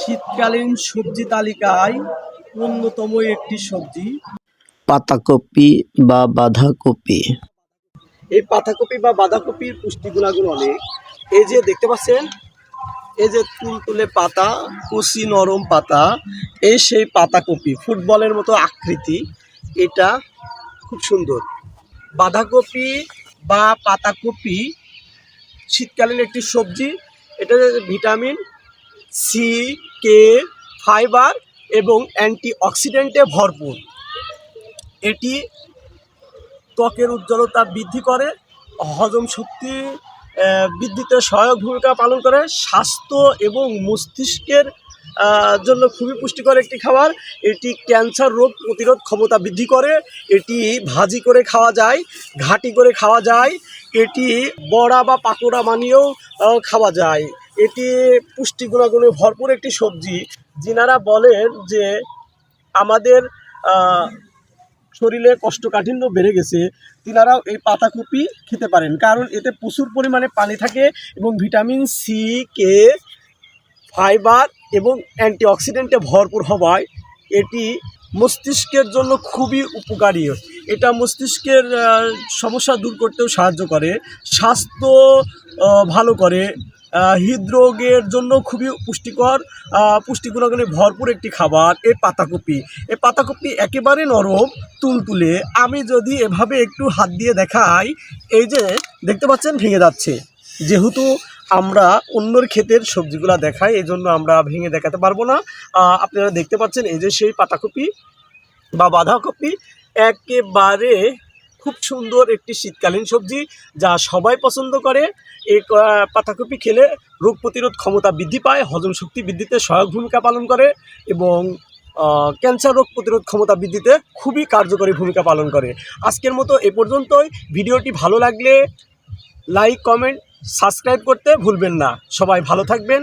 শীতকালীন সবজি তালিকায় অন্যতম একটি সবজি। পাতাকপি বা বাঁধাকপি। এই পাতাকপি বা বাঁধাকপির পুষ্টি গুণাগুণ অনেক। এই যে দেখতে পাচ্ছেন, এই যে তুলতুলে পাতা, কচি নরম পাতা, এই সেই পাতাকপি, ফুটবলের মতো আকৃতি। এটা খুব সুন্দর। বাঁধাকপি বা পাতাকপি শীতকালীন একটি সবজি। এটা ভিটামিন সি, কে, ফাইবার এবং অ্যান্টিঅক্সিডেন্টে ভরপুর। এটি ত্বকের উজ্জ্বলতা বৃদ্ধি করে, হজম শক্তি বৃদ্ধিতে সহায়ক ভূমিকা পালন করে, স্বাস্থ্য এবং মস্তিষ্কের জন্য খুবই পুষ্টিকর একটি খাবার। এটি ক্যান্সার রোগ প্রতিরোধ ক্ষমতা বৃদ্ধি করে। এটি ভাজি করে খাওয়া যায়, ঘাঁটি করে খাওয়া যায়, এটি বড়া বা পাকোড়া বানিয়েও খাওয়া যায়। এটি পুষ্টি গুণাগুণে ভরপুর একটি সবজি। যিনারা বলেন যে আমাদের শরীরে কোষ্ঠকাঠিন্য বেড়ে গেছে, তিনারাও এই পাতাকপি খেতে পারেন, কারণ এতে প্রচুর পরিমাণে পানি থাকে এবং ভিটামিন সি, কে, ফাইবার এবং অ্যান্টিঅক্সিডেন্টে ভরপুর হওয়ায় এটি মস্তিষ্কের জন্য খুবই উপকারী। এটা মস্তিষ্কের সমস্যা দূর করতেও সাহায্য করে, স্বাস্থ্য ভালো করে, হৃদরোগের জন্য খুবই পুষ্টিকর, পুষ্টি গুণাগুণে ভরপুর একটি খাবার এই পাতাকপি। এই পাতাকপি একেবারে নরম, তুলতুলে। আমি যদি এভাবে একটু হাত দিয়ে দেখাই, এই যে দেখতে পাচ্ছেন ভেঙে যাচ্ছে। যেহেতু আমরা অন্যর ক্ষেতের সবজিগুলা দেখাই, এই জন্য আমরা ভেঙে দেখাতে পারবো না। আপনারা দেখতে পাচ্ছেন এই যে সেই পাতাকপি বা বাঁধাকপি, একেবারে খুব সুন্দর একটি শীতকালীন সবজি যা সবাই পছন্দ করে। এই পাতাকপি খেলে রোগ প্রতিরোধ ক্ষমতা বৃদ্ধি পায়, হজম শক্তি বৃদ্ধিতে সহায়ক ভূমিকা পালন করে এবং ক্যান্সার রোগ প্রতিরোধ ক্ষমতা বৃদ্ধিতে খুবই কার্যকরী ভূমিকা পালন করে। আজকের মতো এ পর্যন্তই। ভিডিওটি ভালো লাগলে লাইক, কমেন্ট, সাবস্ক্রাইব করতে ভুলবেন না। সবাই ভালো থাকবেন।